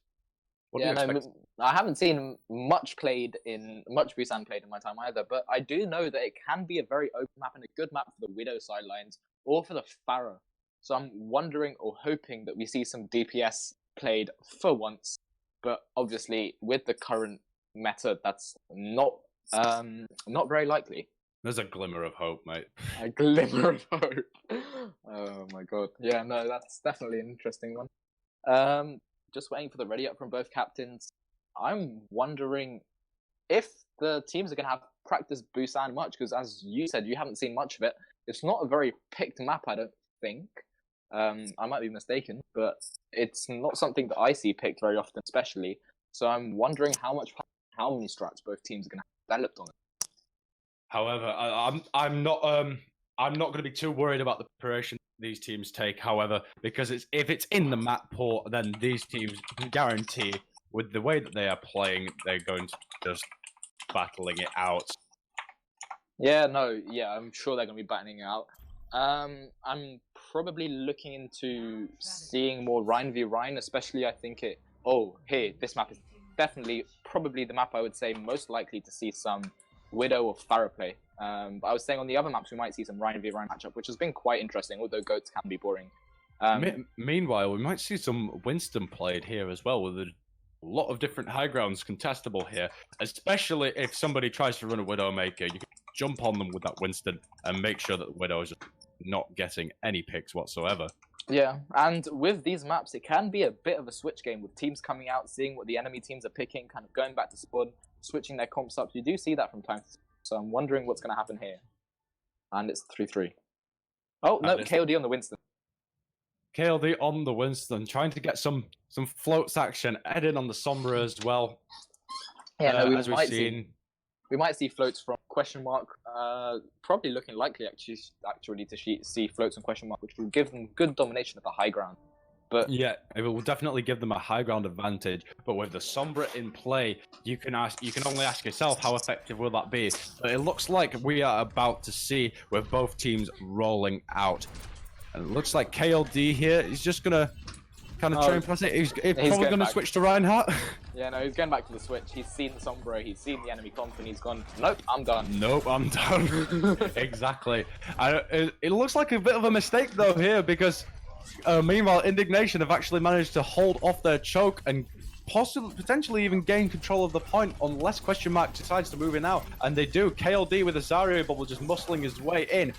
What do you expect? I haven't seen much Busan played in my time either, but I do know that it can be a very open map and a good map for the Widow sidelines or for the Pharah. So I'm wondering or hoping that we see some DPS played for once, but obviously with the current meta, that's not very likely. There's a glimmer of hope, mate. A glimmer of hope. Oh my god. Yeah, no, that's definitely an interesting one. Just waiting for the ready up from both captains. I'm wondering if the teams are going to have practiced Busan much, because as you said, you haven't seen much of it. It's not a very picked map, I don't think. I might be mistaken, but it's not something that I see picked very often, especially. So I'm wondering how many strats both teams are going to have developed on it. However, I'm not going to be too worried about the preparation these teams take. However, because if it's in the map port, then these teams can guarantee, with the way that they are playing, they're going to just battling it out. Yeah, no, yeah, I'm sure they're going to be battling it out. I'm probably looking into seeing more Rhine v Rhine, especially I think this map is definitely probably the map I would say most likely to see some Widow or Pharah play. But I was saying on the other maps we might see some Rhine v Rhine matchup, which has been quite interesting, although goats can be boring. Meanwhile, we might see some Winston played here as well, with a lot of different high grounds contestable here, especially if somebody tries to run a Widowmaker. You can jump on them with that Winston and make sure that the Widow is just not getting any picks whatsoever. Yeah, and with these maps, it can be a bit of a switch game with teams coming out, seeing what the enemy teams are picking, kind of going back to spawn, switching their comps up. You do see that from time to time. So I'm wondering what's going to happen here. And it's 3-3. Oh, no, KOD on the Winston. KLD on the Winston, trying to get some floats action. Eden on the Sombra as well. Yeah, no, we might see floats from Questionmark. Probably looking likely actually to see floats on Questionmark, which will give them good domination at the high ground. But yeah, it will definitely give them a high ground advantage. But with the Sombra in play, you can only ask yourself how effective will that be. But it looks like we are about to see with both teams rolling out. And it looks like KLD here is just gonna kind of train past it. He's probably going going to back. switch to Reinhardt. Yeah, no, he's going back to the switch. He's seen the Sombra, he's seen the enemy comp, and he's gone, nope, I'm done. Nope, I'm done. Exactly. It looks like a bit of a mistake though here because meanwhile Indignation have actually managed to hold off their choke and potentially even gain control of the point unless Questionmark decides to move in out, and they do. KLD with a Zarya bubble just muscling his way in.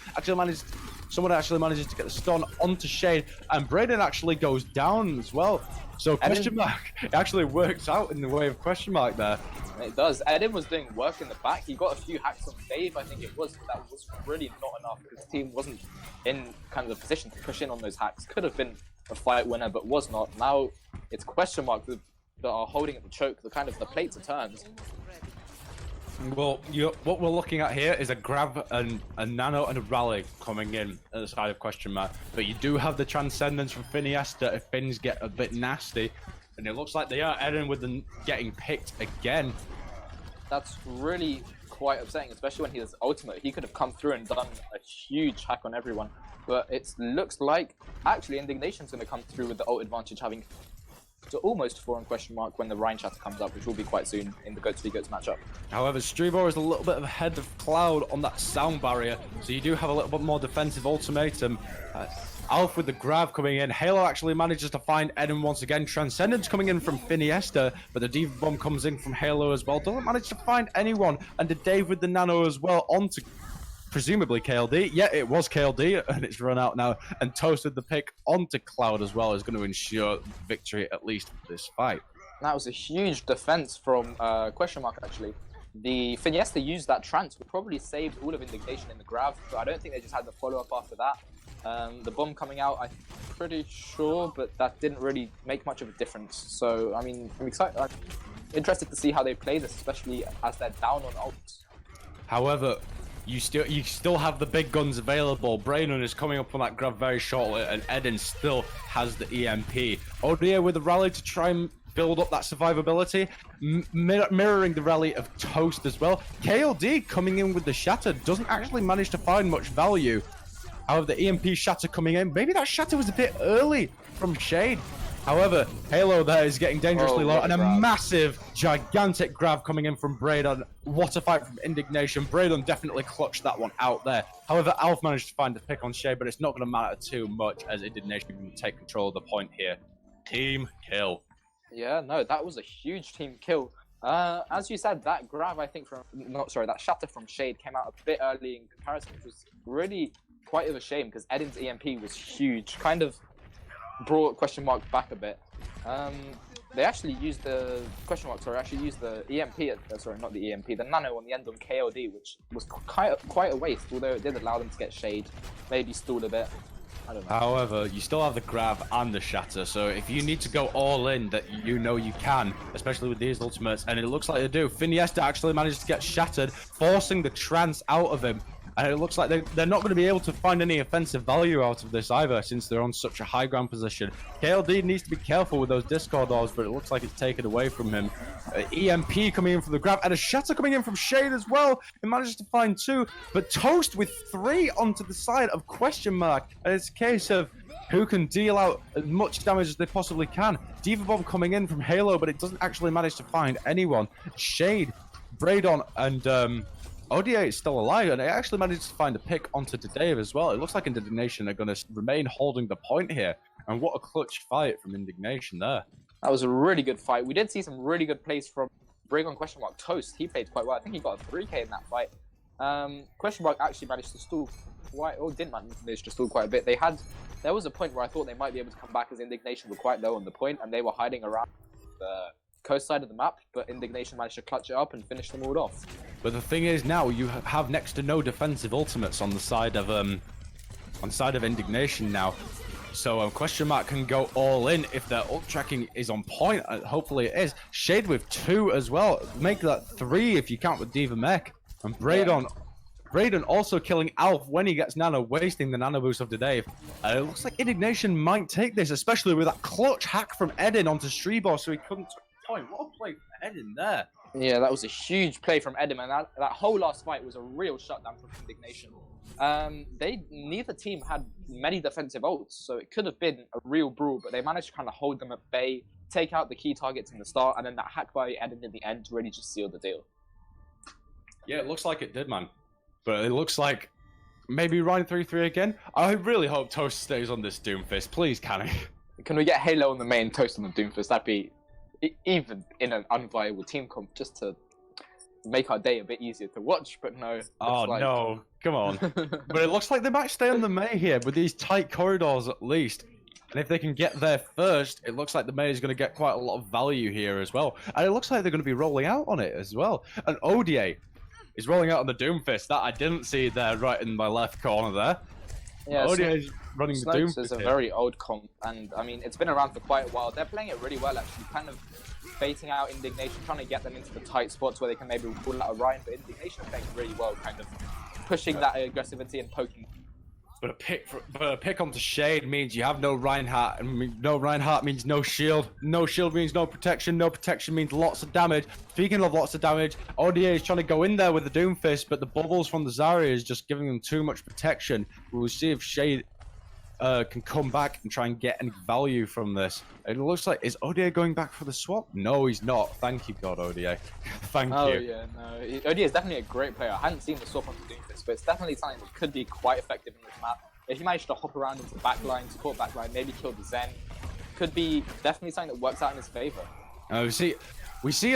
Someone actually manages to get the stun onto Shade, and Braden actually goes down as well. So Questionmark, it actually works out in the way of Questionmark there. It does. Eden was doing work in the back. He got a few hacks on Dave, I think it was, but that was really not enough because the team wasn't in kind of the position to push in on those hacks. Could have been a fight winner, but was not. Now it's Questionmark that are holding at the choke. The the plates are turned. Well, what we're looking at here is a grab and a nano and a rally coming in at the side of Questionmark. But you do have the transcendence from Finiesta if things get a bit nasty. And it looks like they are Eden with them getting picked again. That's really quite upsetting, especially when he has ultimate. He could have come through and done a huge hack on everyone. But it looks like actually Indignation's going to come through with the ult advantage, having to almost 4 on Questionmark when the Rhine Shatter comes up, which will be quite soon in the Goats v Goats matchup. However, Stribor is a little bit ahead of Cloud on that sound barrier, so you do have a little bit more defensive ultimatum. Alf with the grab coming in. Halo actually manages to find Eden once again. Transcendence coming in from Finiesta, but the Diva Bomb comes in from Halo as well. Doesn't manage to find anyone, and the Dave with the nano as well onto presumably KLD. Yeah, it was KLD, and it's run out now. And Toasted the pick onto Cloud as well is going to ensure victory, at least for this fight. That was a huge defense from Questionmark, actually. The Finiesta used that trance, which probably saved all of Indignation in the grab, but I don't think they just had the follow-up after that. The bomb coming out, I'm pretty sure, but that didn't really make much of a difference. So, I mean, I'm interested to see how they play this, especially as they're down on ult. However, you still have the big guns available. Brainun is coming up on that grab very shortly, and Eden still has the EMP. Odia with the rally to try and build up that survivability, mirroring the rally of Toast as well. KLD coming in with the Shatter doesn't actually manage to find much value. However, the EMP Shatter coming in, maybe that Shatter was a bit early from Shade. However, Halo there is getting dangerously low, and a massive, gigantic grab coming in from Braydon. What a fight from Indignation. Braydon definitely clutched that one out there. However, Alf managed to find the pick on Shade, but it's not going to matter too much as Indignation can take control of the point here. Team kill. Yeah, no, that was a huge team kill. As you said, that grab, I think, that Shatter from Shade came out a bit early in comparison, which was really quite of a shame because Eden's EMP was huge. Kind of brought Questionmark back a bit. They actually used the EMP, not the EMP, the nano on the end on KOD, which was quite a waste, although it did allow them to get Shade, maybe stalled a bit. I don't know. However, you still have the grab and the Shatter, so if you need to go all in, that you know you can, especially with these ultimates, and it looks like they do. Finiesta actually managed to get shattered, forcing the trance out of him. And it looks like they're not going to be able to find any offensive value out of this either, since they're on such a high ground position. KLD needs to be careful with those Discord doors, but it looks like it's taken away from him. EMP coming in from the grab, and a Shatter coming in from Shade as well. He manages to find 2, but Toast with 3 onto the side of Questionmark. And it's a case of who can deal out as much damage as they possibly can. Diva Bomb coming in from Halo, but it doesn't actually manage to find anyone. Shade, Braydon, and ODA is still alive, and it actually managed to find a pick onto Dave as well. It looks like Indignation are going to remain holding the point here. And what a clutch fight from Indignation there. That was a really good fight. We did see some really good plays from Brig on Questionmark. Toast, he played quite well. I think he got a 3k in that fight. Questionmark actually managed to stall didn't manage to stall quite a bit. There was a point where I thought they might be able to come back as Indignation were quite low on the point, and they were hiding around the coast side of the map, but Indignation managed to clutch it up and finish them all off. But the thing is, now you have next to no defensive ultimates on the side of Indignation now. So Questionmark can go all in if their ult tracking is on point. Hopefully it is. Shade with 2 as well. Make that 3 if you count with Diva Mech. And Braydon also killing Alf when he gets nano, wasting the nano boost of Dave. It looks like Indignation might take this, especially with that clutch hack from Eden onto Stribor, so he couldn't touch the point. What a play from Eden there. Yeah, that was a huge play from Eden, and that whole last fight was a real shutdown from Indignation. Neither team had many defensive ults, so it could have been a real brawl, but they managed to kind of hold them at bay, take out the key targets in the start, and then that hack by Eden in the end to really just seal the deal. Yeah, it looks like it did, man. But it looks like maybe Ryan 3-3 again. I really hope Toast stays on this Doomfist. Please, can he? Can we get Halo on the main, Toast on the Doomfist? That'd be, even in an unviable team comp, just to make our day a bit easier to watch, but no. Oh, no. Come on. But it looks like they might stay on the May here with these tight corridors at least. And if they can get there first, it looks like the May is going to get quite a lot of value here as well. And it looks like they're going to be rolling out on it as well. And ODA is rolling out on the Doomfist. That I didn't see there right in my left corner there. Yeah, ODA is running the Snopes Doomfist is a here. very old comp, and I mean, it's been around for quite a while. They're playing it really well, actually, kind of baiting out Indignation, trying to get them into the tight spots where they can maybe pull out a Ryan, but Indignation is playing really well, kind of pushing that aggressivity and poking. But a pick onto Shade means you have no Reinhardt, and no Reinhardt means no shield. No shield means no protection. No protection means lots of damage. Speaking of lots of damage, ODA is trying to go in there with the Doomfist, but the bubbles from the Zarya is just giving them too much protection. We'll see if Shade can come back and try and get any value from this. It looks like, is ODA going back for the swap? No, he's not. Thank you, God, ODA. Thank you. Oh, yeah, no. ODA is definitely a great player. I hadn't seen the swap on the Doomfist, but it's definitely something that could be quite effective in this map. If he managed to hop around into the backline, support backline, maybe kill the Zen, could be definitely something that works out in his favor. We see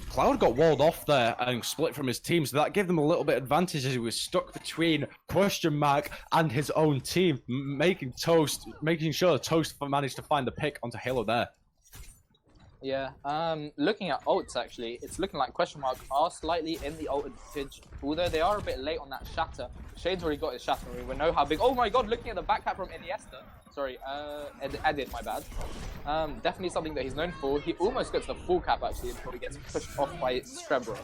Cloud got walled off there and split from his team, so that gave them a little bit of advantage as he was stuck between Questionmark and his own team, making sure Toast managed to find the pick onto Halo there. Yeah, looking at ults actually, it's looking like Questionmark are slightly in the ult advantage, although they are a bit late on that shatter. Shade's already got his shatter, and we know how big. Oh my god, looking at the backpack from Iniesta. Sorry, Edit, my bad. Definitely something that he's known for. He almost gets the full cap actually until he gets pushed off by Strebra.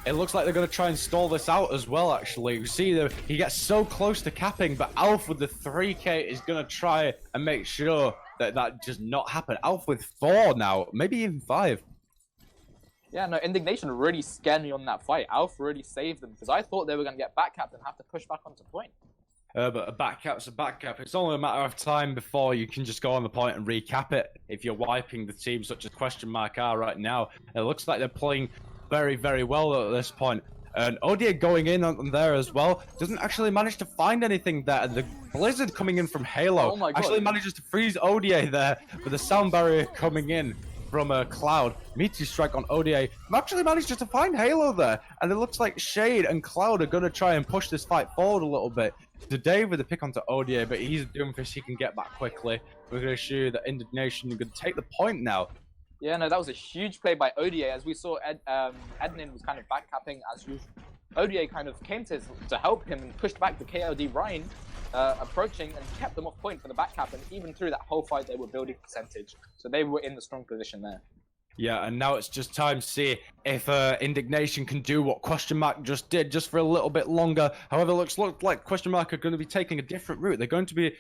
It looks like they're going to try and stall this out as well, actually. You see, he gets so close to capping, but Alf with the 3k is going to try and make sure that does not happen. Alf with 4 now, maybe even 5. Yeah, no, Indignation really scared me on that fight. Alf really saved them, because I thought they were going to get backcapped and have to push back onto point. But a backcap's a backcap. It's only a matter of time before you can just go on the point and recap it if you're wiping the team such as Questionmark are right now. It looks like they're playing very, very well at this point. And ODA going in on there as well doesn't actually manage to find anything there. The Blizzard coming in from Halo actually manages to freeze ODA there with the sound barrier coming in from Cloud. Meteor Strike on ODA actually manages to find Halo there. And it looks like Shade and Cloud are going to try and push this fight forward a little bit. Today with the pick onto ODA, but he's a Doomfist, he can get back quickly. We're going to show you that Indignation are going to take the point now. Yeah, no, that was a huge play by ODA. As we saw, Ednin was kind of backcapping as usual. ODA kind of came to help him and pushed back the KLD Ryan, approaching and kept them off point for the backcap. And even through that whole fight, they were building percentage. So they were in the strong position there. Yeah, and now it's just time to see if Indignation can do what Questionmark just did, just for a little bit longer. However, it looks like Questionmark are going to be taking a different route. They're going to be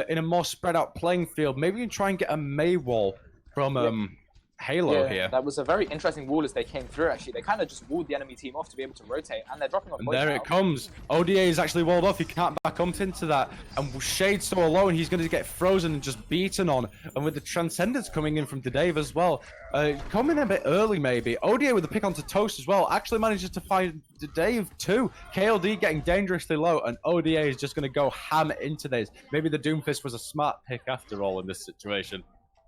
in a more spread out playing field. Maybe you can try and get a May wall from Halo here. That was a very interesting wall as they came through, actually. They kind of just walled the enemy team off to be able to rotate, and they're dropping off And points there now. it comes. ODA is actually walled off. He can't back up into that. And Shade's so alone, he's going to get frozen and just beaten on. And with the Transcendence coming in from Dave as well, coming a bit early maybe. ODA with the pick onto Toast as well, actually manages to find Dave too. KLD getting dangerously low, and ODA is just going to go ham into this. Maybe the Doomfist was a smart pick after all in this situation.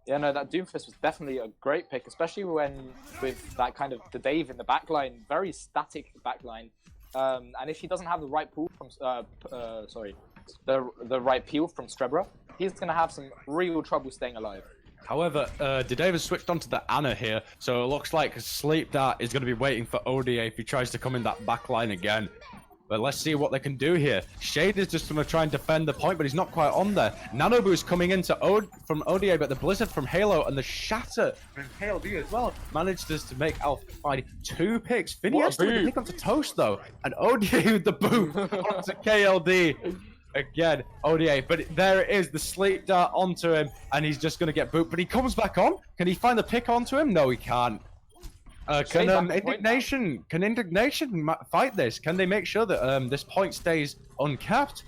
Yeah, no, that Doomfist was definitely a great pick, especially when with that kind of the Dave in the backline, very static backline. And if he doesn't have the right pull from the right peel from Strebra, he's gonna have some real trouble staying alive. However, Dave has switched onto the Ana here, so it looks like Sleep Dart is going to be waiting for ODA if he tries to come in that backline again. But let's see what they can do here. Shade is just going to try and defend the point, but he's not quite on there. Nanobu is coming into from ODA, but the Blizzard from Halo and the Shatter from KLD as well manages to make Alf find 2 picks. Phineas with the pick onto Toast though, and ODA with the boot onto KLD. Again, ODA, but there it is, the Sleep Dart onto him, and he's just going to get booped. But he comes back on. Can he find the pick onto him? No, he can't. Can back the point Indignation fight this? Can they make sure that this point stays uncapped?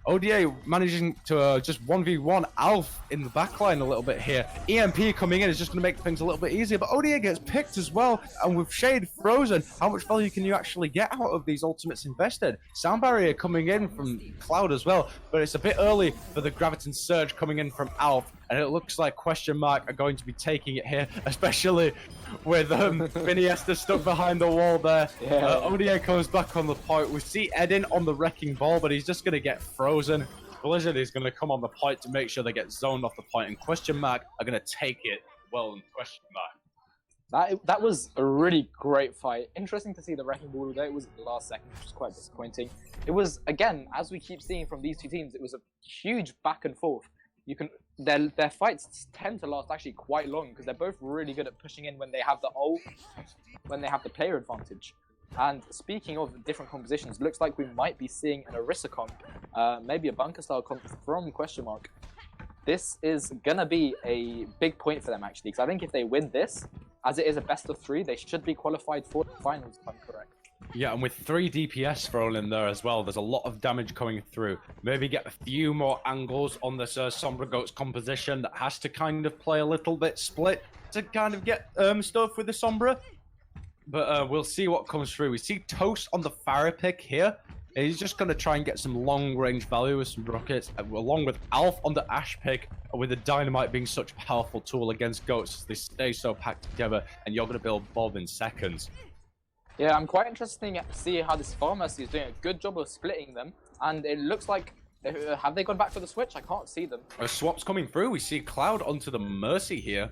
ODA managing to just 1v1 Alf in the backline a little bit here. EMP coming in is just going to make things a little bit easier, but ODA gets picked as well. And with Shade frozen, how much value can you actually get out of these ultimates invested? Sound barrier coming in from Cloud as well, but it's a bit early for the Graviton Surge coming in from Alf. And it looks like Questionmark are going to be taking it here, especially with Iniesta stuck behind the wall there. Yeah. ODA comes back on the point. We see Eden on the wrecking ball, but he's just going to get frozen. Blizzard is going to come on the point to make sure they get zoned off the point, and Questionmark are going to take it well in Questionmark. That was a really great fight. Interesting to see the wrecking ball there. It was the last second, which was quite disappointing. It was, again, as we keep seeing from these two teams, it was a huge back and forth. Their fights tend to last actually quite long because they're both really good at pushing in when they have the player advantage. And speaking of different compositions, looks like we might be seeing an Orisa comp, maybe a bunker style comp from Questionmark. This is gonna be a big point for them actually, because I think if they win this, as it is a best of 3, they should be qualified for the finals, if I'm correct. Yeah, and with 3 DPS thrown in there as well, there's a lot of damage coming through. Maybe get a few more angles on this Sombra Goats composition that has to kind of play a little bit split to kind of get stuff with the Sombra. But we'll see what comes through. We see Toast on the Farah pick here. And he's just going to try and get some long-range value with some rockets, along with Alf on the Ash pick, with the Dynamite being such a powerful tool against Goats as they stay so packed together, and you're going to build Bob in seconds. Yeah, I'm quite interested to see how this Pharmacy is doing a good job of splitting them, and it looks like, have they gone back for the switch? I can't see them. A swap's coming through. We see Cloud onto the Mercy here.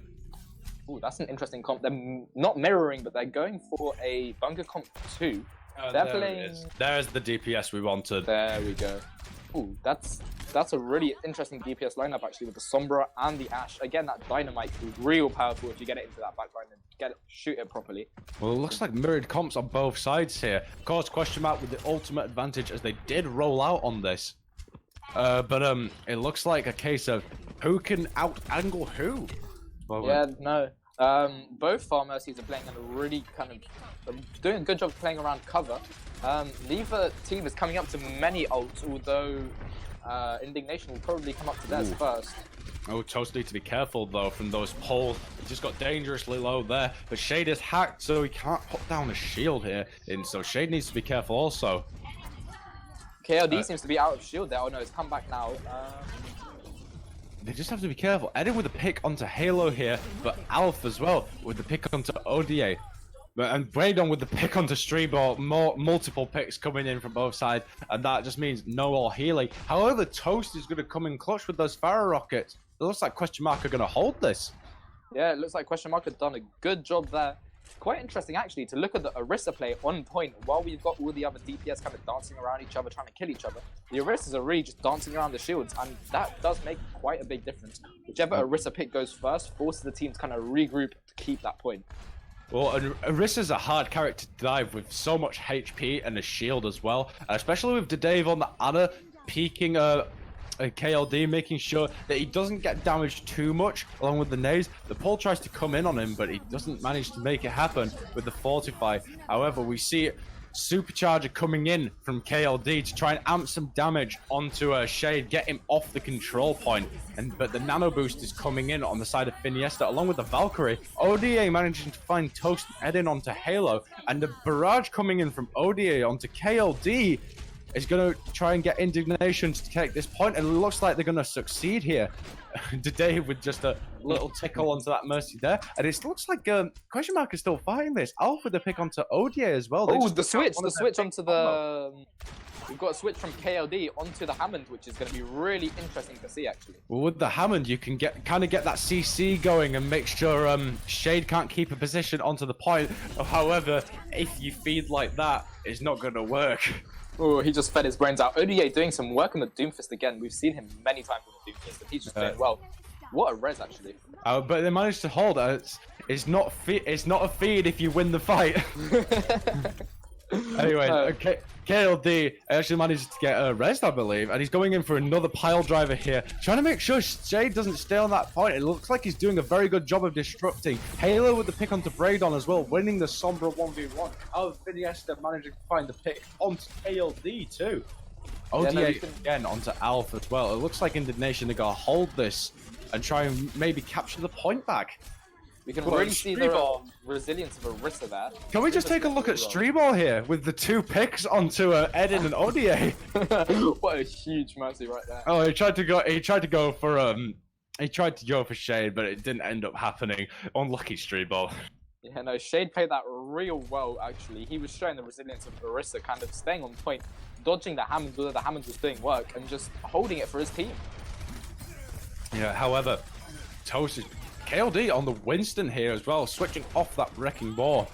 Ooh, that's an interesting comp. They're not mirroring, but they're going for a bunker comp 2. They're playing... There's the DPS we wanted. There we go. Ooh, that's a really interesting DPS lineup actually, with the Sombra and the Ash. Again, that Dynamite is real powerful if you get it into that backline and shoot it properly. Well, it looks like mirrored comps on both sides here. Of course, Questionmark with the ultimate advantage as they did roll out on this. But it looks like a case of who can out-angle who. Well, yeah, no. Both Pharmacies are playing in a really kind of doing a good job playing around cover. Neither team is coming up to many ults, although Indignation will probably come up to theirs first. Oh, Toast need to be careful though from those poles. He just got dangerously low there, but Shade is hacked, so he can't put down a shield here, and so Shade needs to be careful also. KLD seems to be out of shield there. Oh no, it's come back now. They just have to be careful. Eden with a pick onto Halo here, but Alf as well with the pick onto ODA. And Braydon with the pick onto Streetball, multiple picks coming in from both sides, and that just means no all healing. However, Toast is going to come in clutch with those Farah rockets. It looks like Questionmark are going to hold this. Yeah, it looks like Questionmark have done a good job there. Quite interesting actually to look at the Orisa play on point while we've got all the other DPS kind of dancing around each other, trying to kill each other. The Orisas are really just dancing around the shields, and that does make quite a big difference. Whichever Orisa pick goes first forces the team to kind of regroup to keep that point. Well, Orisa's a hard character to dive with so much HP and a shield as well, especially with Dave on the Ana peeking KLD, making sure that he doesn't get damaged too much along with the nades. The pole tries to come in on him, but he doesn't manage to make it happen with the Fortify. However, we see Supercharger coming in from KLD to try and amp some damage onto Shade, get him off the control point. But the Nano Boost is coming in on the side of Iniesta along with the Valkyrie. ODA managing to find Toast and Eden onto Halo, and the barrage coming in from ODA onto KLD is going to try and get Indignation to take this point, and it looks like they're going to succeed here. Today with just a little tickle onto that Mercy there, and it looks like Questionmark is still fighting this. Alf with the pick onto ODA as well. Oh, the switch onto the... We've got a switch from KLD onto the Hammond, which is going to be really interesting to see, actually. Well, with the Hammond, you can kind of get that CC going and make sure Shade can't keep a position onto the point. However, if you feed like that, it's not going to work. Oh, he just fed his brains out. ODA doing some work on the Doomfist again. We've seen him many times with the Doomfist, and he's just doing well. What a res, actually. But they managed to hold it. It's not a feed if you win the fight. Anyway, No. okay, KLD actually managed to get a rest, I believe, and he's going in for another pile driver here, trying to make sure Shade doesn't stay on that point. It looks like he's doing a very good job of disrupting. Halo with the pick onto Braydon as well, winning the Sombra 1v1. Viniesta managing to find the pick onto KLD too. ODA again onto Alpha as well. It looks like Indignation are going to hold this and try and maybe capture the point back. We can really see the resilience of Orisa there. Can we just take a look at Streetball here with the 2 picks onto Eden and ODA? What a huge mercy right there. Oh, he tried to go for Shade, but it didn't end up happening. Unlucky Streetball. Yeah, no, Shade played that real well, actually. He was showing the resilience of Orisa, kind of staying on point, dodging the Hammonds whether the Hammonds was doing work, and just holding it for his team. Yeah, however, Toast KLD on the Winston here as well, switching off that wrecking ball.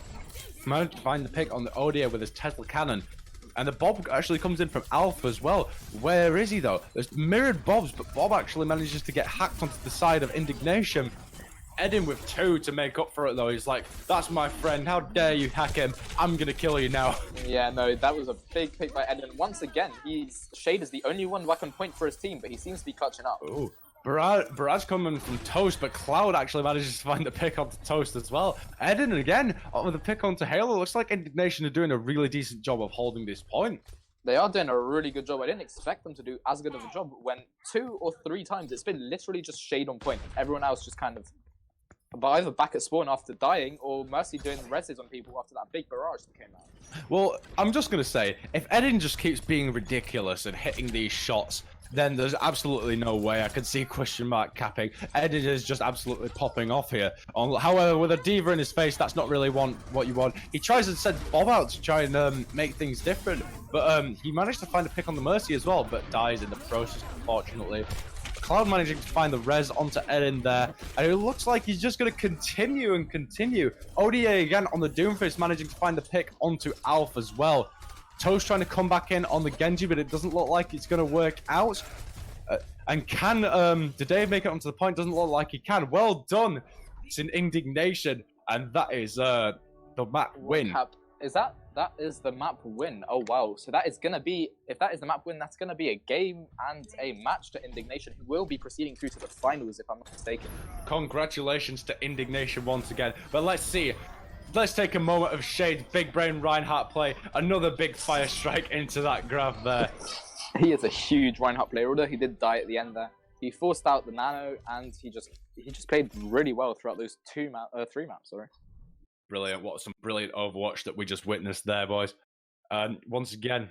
Managed to find the pick on the ODA with his Tesla cannon. And the Bob actually comes in from Alpha as well. Where is he though? There's mirrored Bobs, but Bob actually manages to get hacked onto the side of Indignation. Eden with 2 to make up for it though. He's like, that's my friend, how dare you hack him? I'm gonna kill you now. Yeah, no, that was a big pick by Eden. Once again, Shade is the only one back on point for his team, but he seems to be clutching up. Ooh. Barad's coming from Toast, but Cloud actually manages to find the pick onto Toast as well. Eden again with a pick onto Halo. Looks like Indignation are doing a really decent job of holding this point. They are doing a really good job. I didn't expect them to do as good of a job when 2 or 3 times it's been literally just Shade on point. Everyone else just kind of either back at spawn after dying or Mercy doing reses on people after that big barrage that came out. Well, I'm just going to say, if Eden just keeps being ridiculous and hitting these shots, then there's absolutely no way I could see Questionmark capping. Eden is just absolutely popping off here. However, with a Diva in his face, that's not really what you want. He tries to send Bob out to try and make things different, but he managed to find a pick on the Mercy as well, but dies in the process, unfortunately. Cloud managing to find the res onto Eden there, and it looks like he's just going to continue and continue. ODA again on the Doomfist managing to find the pick onto Alpha as well. Toast trying to come back in on the Genji, but it doesn't look like it's going to work out. And can Dave make it onto the point? Doesn't look like he can. Well done. It's an Indignation, and that is the map win. That is the map win. Oh wow! So that is gonna be, if that is the map win, that's gonna be a game and a match to Indignation, who will be proceeding through to the finals, if I'm not mistaken. Congratulations to Indignation once again. But let's see. Let's take a moment of Shade's big brain Reinhardt play. Another big fire strike into that grab there. He is a huge Reinhardt player, although he did die at the end there. He forced out the nano, and he just played really well throughout those 3 maps. Sorry. Brilliant. What some brilliant Overwatch that we just witnessed there, boys. And once again.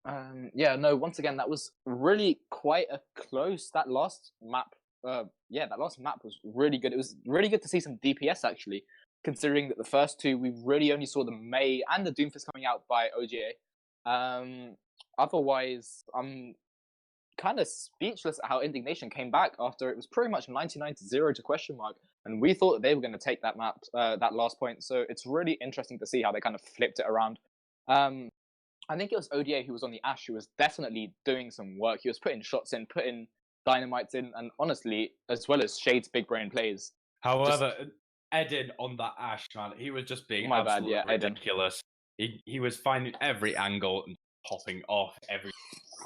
Once again, that was really quite a close, that last map. That last map was really good. It was really good to see some DPS, actually, considering that the first 2, we really only saw the Mei and the Doomfist coming out by OGA. Otherwise, I'm kind of speechless at how Indignation came back after it was pretty much 99-0 to Questionmark, and we thought that they were going to take that map, that last point. So it's really interesting to see how they kind of flipped it around. I think it was ODA who was on the Ashe, who was definitely doing some work. He was putting shots in, putting dynamites in, and honestly, as well as Shade's big brain plays. However, Eden on that Ashe, man, he was just being absolutely ridiculous. He was finding every angle and popping off every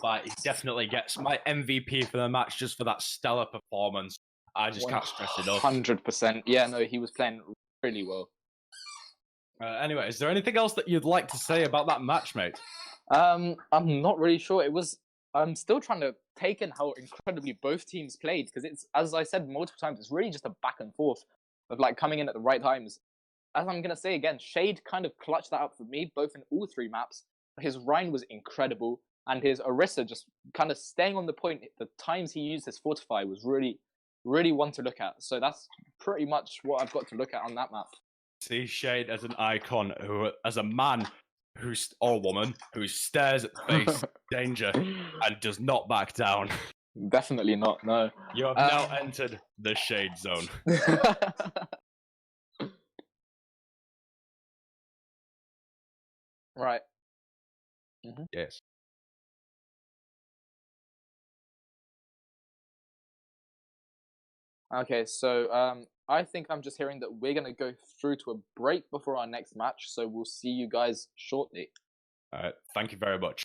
fight. He definitely gets my MVP for the match just for that stellar performance. I just can't stress it enough. 100%. Yeah, no, he was playing really well. Anyway, is there anything else that you'd like to say about that match, mate? I'm not really sure. I'm still trying to take in how incredibly both teams played, because it's, as I said multiple times, it's really just a back and forth of like coming in at the right times. As I'm going to say again, Shade kind of clutched that up for me, both in all 3 maps. His Rhine was incredible, and his Orisa just kind of staying on the point. The times he used his Fortify was really, really one to look at. So that's pretty much what I've got to look at on that map. See Shade as an icon, who, as a man or woman who stares at face danger and does not back down. Definitely not, no. You have now entered the Shade Zone. Right. Yes. Okay, so I think I'm just hearing that we're going to go through to a break before our next match, so we'll see you guys shortly. Thank you very much.